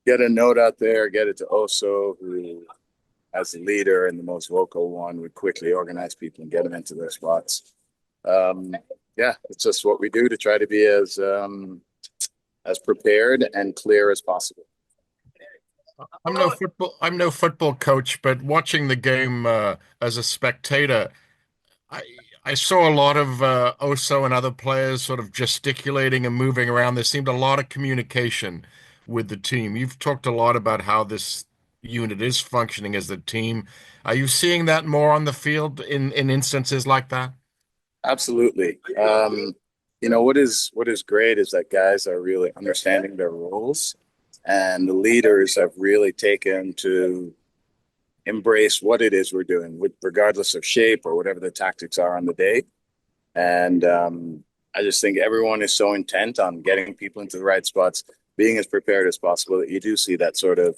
get a note out there, get it to Oso, who, as the leader and the most vocal one, would quickly organize people and get them into their spots. Yeah, it's just what we do to try to be as prepared and clear as possible. I'm no football coach, but watching the game as a spectator, I I saw a lot of Oso and other players sort of gesticulating and moving around. There seemed a lot of communication with the team. You've talked a lot about how this unit is functioning as a team. Are you seeing that more on the field in instances like that? Absolutely. What is great is that guys are really understanding their roles, and the leaders have really taken to embrace what it is we're doing, regardless of shape or whatever the tactics are on the day. And I just think everyone is so intent on getting people into the right spots, being as prepared as possible that you do see that sort of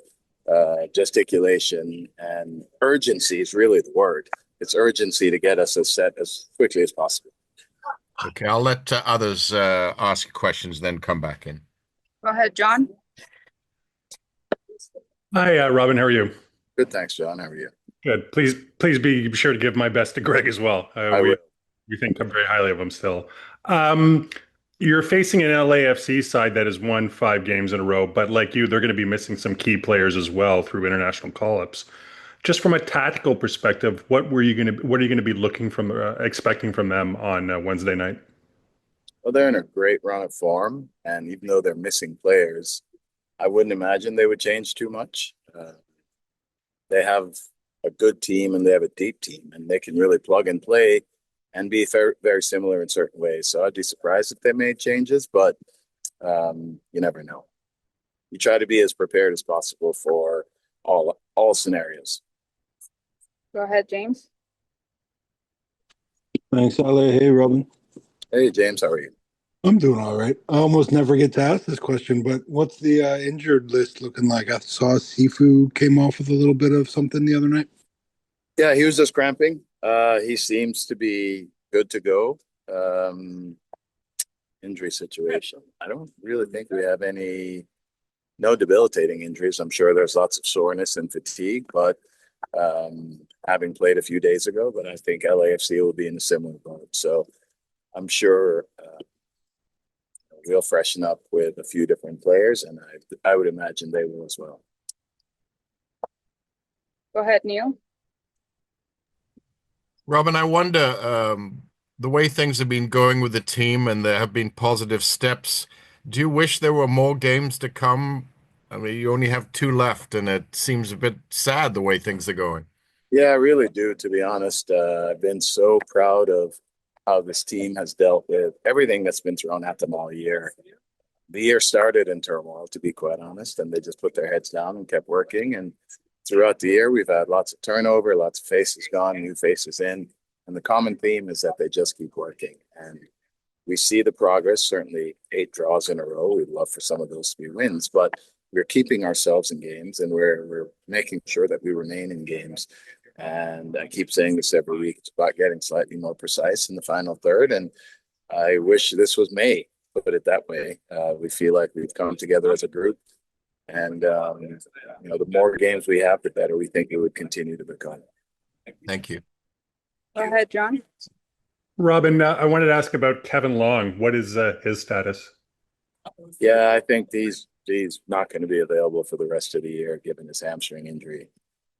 gesticulation, and urgency is really the word. It's urgency to get us as set as quickly as possible. Okay, I'll let others ask questions, then come back in. Go ahead, John. Hi, Robin. How are you? Good, thanks, John. How are you? Good. Please be sure to give my best to Greg as well. I will. We think very highly of him still. You're facing an LAFC side that has won 5 games in a row, but like you, they're going to be missing some key players as well through international call-ups. Just from a tactical perspective, what are you going to be looking from expecting from them on Wednesday night? Well, they're in a great run of form, and even though they're missing players, I wouldn't imagine they would change too much. They have a good team and they have a deep team, and they can really plug and play and be very, very similar in certain ways. So I'd be surprised if they made changes, but you never know. You try to be as prepared as possible for all scenarios. Go ahead, James. Thanks, Ale. Hey, Robin. Hey, James, how are you? I'm doing all right. I almost never get to ask this question, but what's the injured list looking like? I saw Sifu came off with a little bit of something the other night. Yeah, he was just cramping. He seems to be good to go. Injury situation. I don't really think we have no debilitating injuries. I'm sure there's lots of soreness and fatigue, but having played a few days ago, but I think LAFC will be in a similar boat. So I'm sure we'll freshen up with a few different players, and I would imagine they will as well. Go ahead, Neil. Robin, I wonder, the way things have been going with the team and there have been positive steps, do you wish there were more games to come? I mean, you only have 2 left, and it seems a bit sad the way things are going. Yeah, I really do, to be honest. I've been so proud of how this team has dealt with everything that's been thrown at them all year. The year started in turmoil, to be quite honest, and they just put their heads down and kept working. And throughout the year, we've had lots of turnover, lots of faces gone, new faces in. And the common theme is that they just keep working. And we see the progress, certainly 8 draws in a row. We'd love for some of those to be wins, but we're keeping ourselves in games, and we're making sure that we remain in games. And I keep saying this every week. It's about getting slightly more precise in the final third. And I wish this was May, put it that way. We feel like we've come together as a group. And, the more games we have, the better we think it would continue to become. Thank you. Go ahead, John. Robin, I wanted to ask about Kevin Long. What is his status? Yeah, I think he's not going to be available for the rest of the year, given his hamstring injury.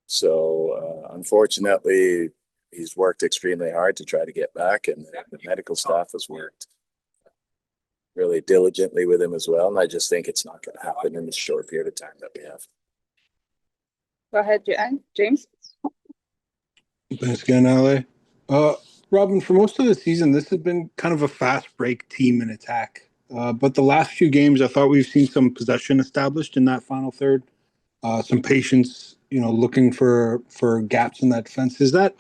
So, unfortunately, he's worked extremely hard to try to get back, and the medical staff has worked really diligently with him as well. And I just think it's not going to happen in the short period of time that we have. Go ahead, James. Thanks again, Ale. Robin, for most of the season, this has been kind of a fast break team in attack. But the last few games, I thought we've seen some possession established in that final third, some patience, looking for gaps in that defense. Is that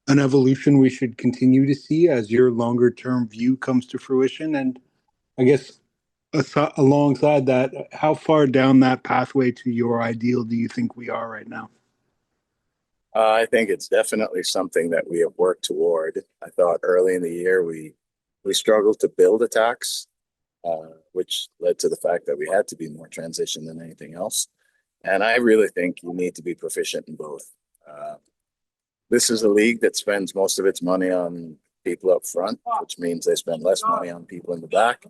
an evolution we should continue to see as your longer term view comes to fruition? And I guess alongside that, how far down that pathway to your ideal do you think we are right now? I think it's definitely something that we have worked toward. I thought early in the year we struggled to build attacks, which led to the fact that we had to be more transition than anything else. And I really think you need to be proficient in both. This is a league that spends most of its money on people up front, which means they spend less money on people in the back.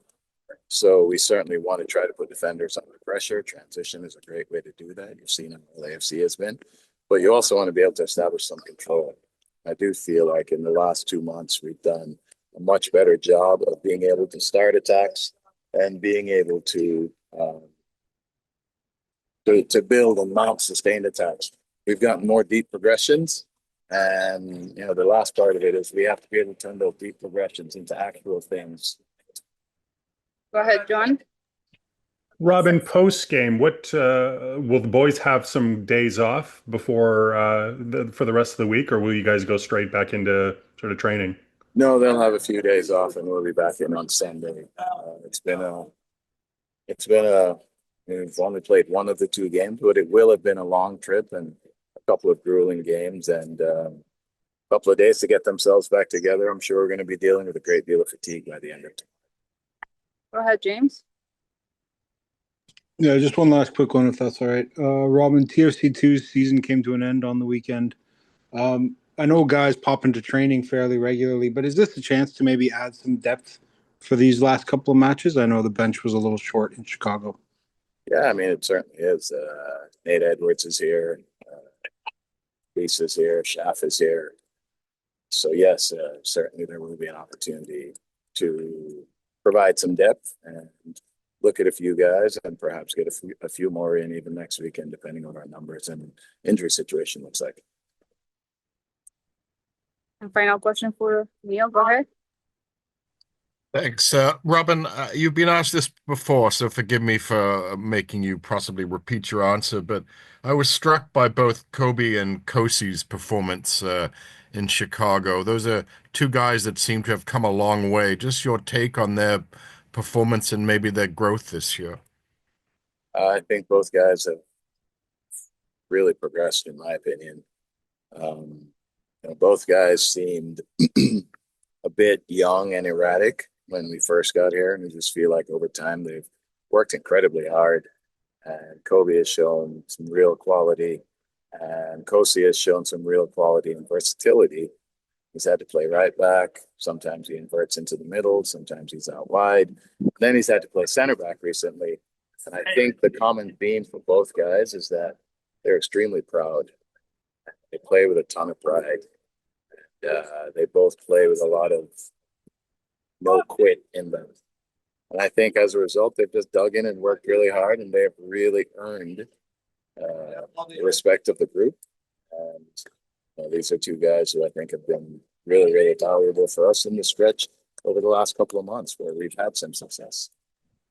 So we certainly want to try to put defenders under pressure. Transition is a great way to do that. You've seen how LAFC has been, but you also want to be able to establish some control. I do feel like in the last 2 months, we've done a much better job of being able to start attacks and being able to build and mount sustained attacks. We've gotten more deep progressions, and the last part of it is we have to be able to turn those deep progressions into actual things. Go ahead, John. Robin, post game, what will the boys have some days off before for the rest of the week, or will you guys go straight back into sort of training? No, they'll have a few days off, and we'll be back in on Sunday. We've only played one of the 2 games, but it will have been a long trip and a couple of grueling games and a couple of days to get themselves back together. I'm sure we're going to be dealing with a great deal of fatigue by the end of it. Go ahead, James. Yeah, just one last quick one, if that's all right. Robin, TFC2's season came to an end on the weekend. I know guys pop into training fairly regularly, but is this a chance to maybe add some depth for these last couple of matches? I know the bench was a little short in Chicago. Yeah, I mean, it certainly is. Nate Edwards is here. Lisa is here. Schaff is here. So, yes, certainly there will be an opportunity to provide some depth and look at a few guys and perhaps get a few more in even next weekend, depending on our numbers and injury situation looks like. And final question for Neil. Go ahead. Thanks. Robin, you've been asked this before, so forgive me for making you possibly repeat your answer, but I was struck by both Kobe and Kosi's performance in Chicago. Those are 2 guys that seem to have come a long way. Just your take on their performance and maybe their growth this year. I think both guys have really progressed, in my opinion. Both guys seemed a bit young and erratic when we first got here, and we just feel like over time they've worked incredibly hard. And Kobe has shown some real quality, and Kosi has shown some real quality and versatility. He's had to play right back. Sometimes he inverts into the middle. Sometimes he's out wide. And then he's had to play center back recently. And I think the common theme for both guys is that they're extremely proud. They play with a ton of pride. They both play with a lot of no quit in them. And I think as a result, they've just dug in and worked really hard, and they have really earned the respect of the group. And these are 2 guys who I think have been really, really valuable for us in the stretch over the last couple of months where we've had some success.